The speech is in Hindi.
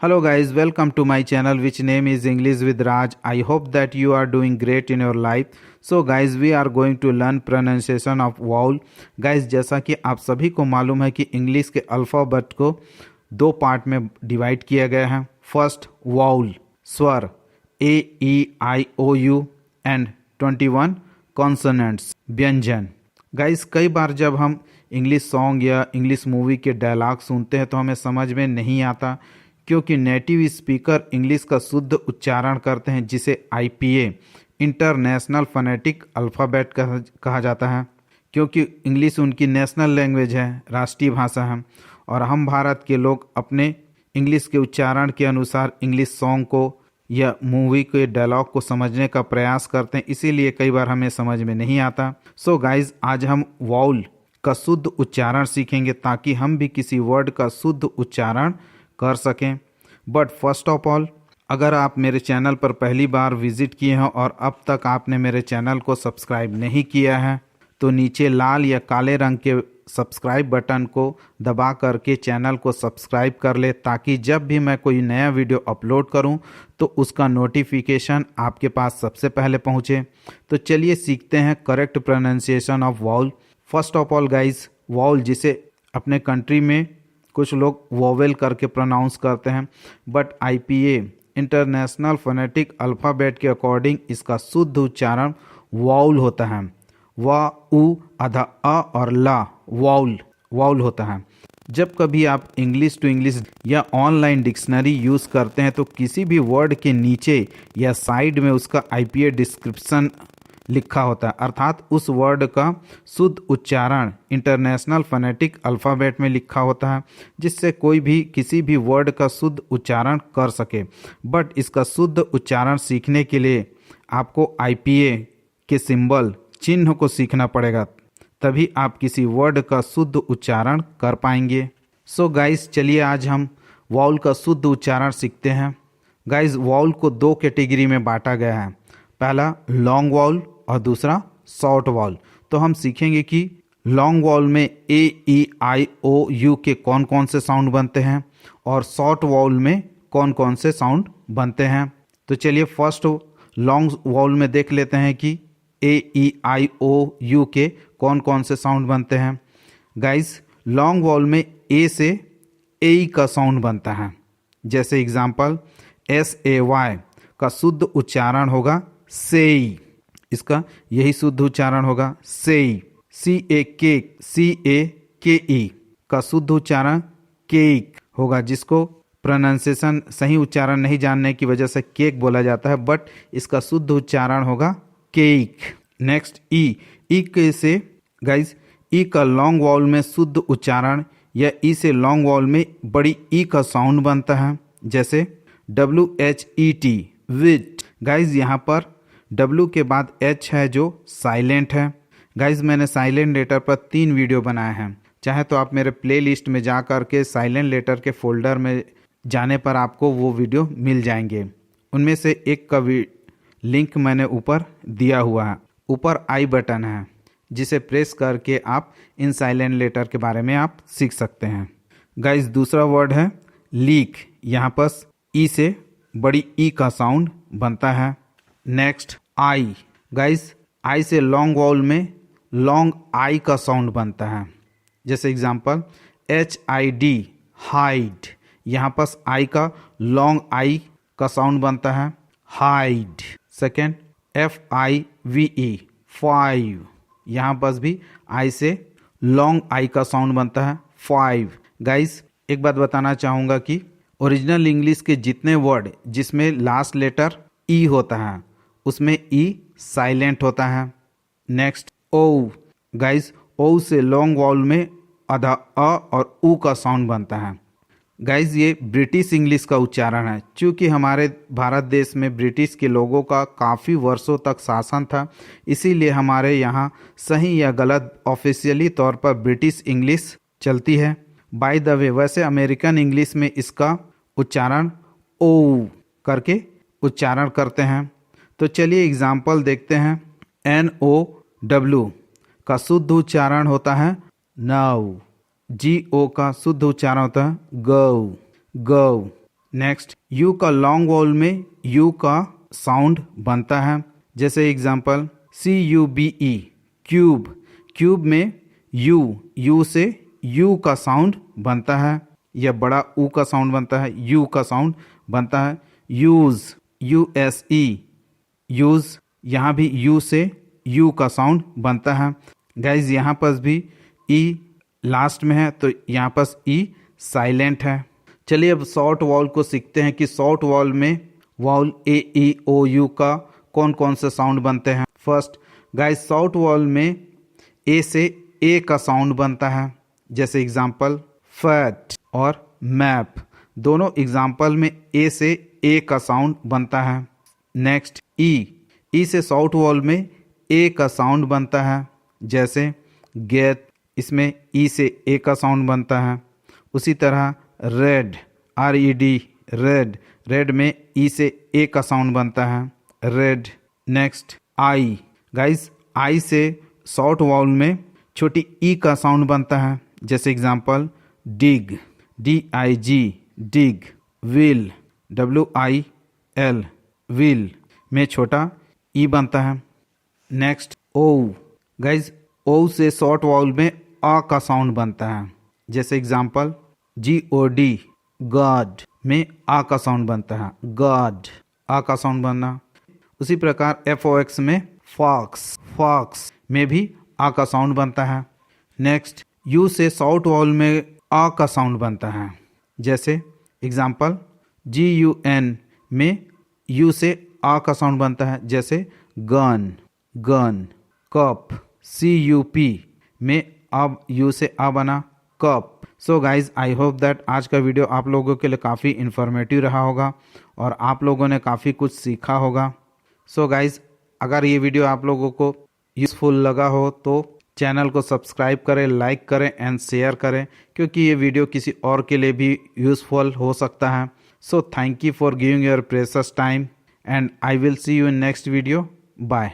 Hello guys, welcome to my channel which name is English with Raj. I hope that you are doing great in your life. So guys, we are going to learn pronunciation of vowel. Guys, जैसा कि आप सभी को मालूम है कि इंग्लिश के अल्फ़ाबेट को दो पार्ट में डिवाइड किया गया है. फर्स्ट वाउल स्वर AEIOU एंड 21 कॉन्सोनेंट्स व्यंजन. गाइस, कई बार जब हम इंग्लिश सॉन्ग या इंग्लिश मूवी के डायलॉग सुनते हैं तो हमें समझ में नहीं आता, क्योंकि नेटिव स्पीकर इंग्लिश का शुद्ध उच्चारण करते हैं, जिसे IPA इंटरनेशनल फोनेटिक अल्फ़ाबेट कहा जाता है. क्योंकि इंग्लिश उनकी नेशनल लैंग्वेज है, राष्ट्रीय भाषा है, और हम भारत के लोग अपने इंग्लिश के उच्चारण के अनुसार इंग्लिश सॉन्ग को या मूवी के डायलॉग को समझने का प्रयास करते हैं, इसीलिए कई बार हमें समझ में नहीं आता. सो गाइज, आज हम वाउल का शुद्ध उच्चारण सीखेंगे ताकि हम भी किसी वर्ड का शुद्ध उच्चारण कर सकें. बट फर्स्ट ऑफ ऑल, अगर आप मेरे चैनल पर पहली बार विजिट किए हैं और अब तक आपने मेरे चैनल को सब्सक्राइब नहीं किया है तो नीचे लाल या काले रंग के सब्सक्राइब बटन को दबा करके चैनल को सब्सक्राइब कर ले, ताकि जब भी मैं कोई नया वीडियो अपलोड करूं तो उसका नोटिफिकेशन आपके पास सबसे पहले पहुंचे. तो चलिए सीखते हैं correct pronunciation of vowel. First of all guys, vowel जिसे अपने कंट्री में कुछ लोग वोवेल करके प्रोनाउंस करते हैं, but IPA international phonetic alphabet के अकॉर्डिंग इसका शुद्ध उच्चारण वाउल होता है. वा उ आधा अ और ला वाउल होता है. जब कभी आप इंग्लिश टू इंग्लिश या ऑनलाइन डिक्शनरी यूज़ करते हैं तो किसी भी वर्ड के नीचे या साइड में उसका IPA डिस्क्रिप्शन लिखा होता है, अर्थात उस वर्ड का शुद्ध उच्चारण इंटरनेशनल फोनेटिक अल्फ़ाबेट में लिखा होता है, जिससे कोई भी किसी भी वर्ड का शुद्ध उच्चारण कर सके. बट इसका शुद्ध उच्चारण सीखने के लिए आपको IPA के सिंबल चिन्ह को सीखना पड़ेगा, तभी आप किसी वर्ड का शुद्ध उच्चारण कर पाएंगे. सो गाइस, चलिए आज हम वाउल का शुद्ध उच्चारण सीखते हैं. गाइस, वाउल को दो कैटेगरी में बांटा गया है. पहला लॉन्ग वाउल और दूसरा शॉर्ट वाउल. तो हम सीखेंगे कि लॉन्ग वाउल में AEIOU के कौन कौन से साउंड बनते हैं और शॉर्ट वाउल में कौन कौन से साउंड बनते हैं. तो चलिए फर्स्ट लॉन्ग वाउल में देख लेते हैं कि AEIOU के कौन कौन से साउंड बनते हैं. गाइस, लॉन्ग वाउल में A से A का साउंड बनता है. जैसे एग्जाम्पल, SAY का शुद्ध उच्चारण होगा सेई. इसका यही शुद्ध उच्चारण होगा सेई. CAKE का शुद्ध उच्चारण केक होगा, जिसको प्रोनाउंसिएशन सही उच्चारण नहीं जानने की वजह से केक बोला जाता है, बट इसका शुद्ध उच्चारण होगा केक. नेक्स्ट ई के से गाइज, ई का लॉन्ग वाउल में शुद्ध उच्चारण या ई से लॉन्ग वाउल में बड़ी ई का साउंड बनता है. जैसे WHET विट. गाइज, यहाँ पर W के बाद H है जो साइलेंट है. गाइज, मैंने साइलेंट लेटर पर 3 वीडियो बनाए हैं. चाहे तो आप मेरे प्लेलिस्ट में जा कर के साइलेंट लेटर के फोल्डर में जाने पर आपको वो वीडियो मिल जाएंगे. उनमें से एक का लिंक मैंने ऊपर दिया हुआ है. ऊपर आई बटन है, जिसे प्रेस करके आप इन साइलेंट लेटर के बारे में आप सीख सकते हैं. गाइज, दूसरा वर्ड है लीक. यहाँ पर ई से बड़ी ई का साउंड बनता है. Next I. गाइज, आई से लॉन्ग वाउल में लॉन्ग आई का साउंड बनता है. जैसे एग्जांपल, HID हाइड. यहाँ पर आई का लॉन्ग आई का साउंड बनता है हाइड. Second, FIVE five. यहाँ पर भी आई से लॉन्ग आई का साउंड बनता है फाइव. गाइज, एक बात बताना चाहूँगा कि ओरिजिनल इंग्लिश के जितने वर्ड जिसमें लास्ट लेटर ई होता है उसमें ई साइलेंट होता है. नेक्स्ट ओ. गाइस, ओ से लॉन्ग वाउल में आधा अ और ऊ का साउंड बनता है. गाइस, ये ब्रिटिश इंग्लिश का उच्चारण है. चूँकि हमारे भारत देश में ब्रिटिश के लोगों का काफ़ी वर्षों तक शासन था, इसीलिए हमारे यहाँ सही या गलत ऑफिशियली तौर पर ब्रिटिश इंग्लिश चलती है. बाय द वे, वैसे अमेरिकन इंग्लिश में इसका उच्चारण ओ करके उच्चारण करते हैं. तो चलिए एग्जाम्पल देखते हैं. NOW का शुद्ध उच्चारण होता है नाउ. GO का शुद्ध उच्चारण होता है गौ. नेक्स्ट यू का लॉन्ग वॉल में यू का साउंड बनता है, जैसे एग्जांपल CUBE क्यूब, क्यूब में यू से यू का साउंड बनता है, या बड़ा ऊ का साउंड बनता है, यू का साउंड बनता है। यूज USE यूज, यहाँ भी यू से यू का साउंड बनता है। गाइज यहाँ पर भी ई लास्ट में है तो यहाँ पर ई साइलेंट है। चलिए अब शॉर्ट वॉल को सीखते हैं कि शॉर्ट वॉल में वॉल AEOU का कौन कौन से साउंड बनते हैं। फर्स्ट गाइज शॉर्ट वॉल में ए से ए का साउंड बनता है, जैसे एग्जांपल फैट और मैप, दोनों एग्जांपल में ए से ए का साउंड बनता है। नेक्स्ट ई से शॉर्ट वॉल में ए का साउंड बनता है, जैसे गेट, इसमें ई से ए का साउंड बनता है। उसी तरह रेड RED रेड, रेड में ई से ए का साउंड बनता है, red. Next I, guys I से शॉर्ट वाउल में छोटी ई का साउंड बनता है, जैसे example dig DIG dig. Will WIL will में छोटा ई बनता है। नेक्स्ट ओ, गाइस ओ से शॉर्ट वाउल में आ का साउंड बनता है, जैसे एग्जांपल GOD गॉड में आ का साउंड बनता है, गॉड, आ का साउंड बनना। उसी प्रकार FOX में फॉक्स में भी आ का साउंड बनता है। नेक्स्ट यू से शॉर्ट वॉल में आ का साउंड बनता है, जैसे एग्जांपल GUN में यू से आ का साउंड बनता है, जैसे गन। कप CUP में अब यू से आ बना, cup. So guys I hope that आज का वीडियो आप लोगों के लिए काफ़ी इन्फॉर्मेटिव रहा होगा और आप लोगों ने काफ़ी कुछ सीखा होगा। सो गाइज अगर ये वीडियो आप लोगों को यूज़फुल लगा हो तो चैनल को सब्सक्राइब करें, लाइक करें एंड शेयर करें, क्योंकि ये वीडियो किसी और के लिए भी यूज़फुल हो सकता है। So thank you for giving your precious time and I will see you in next video. Bye.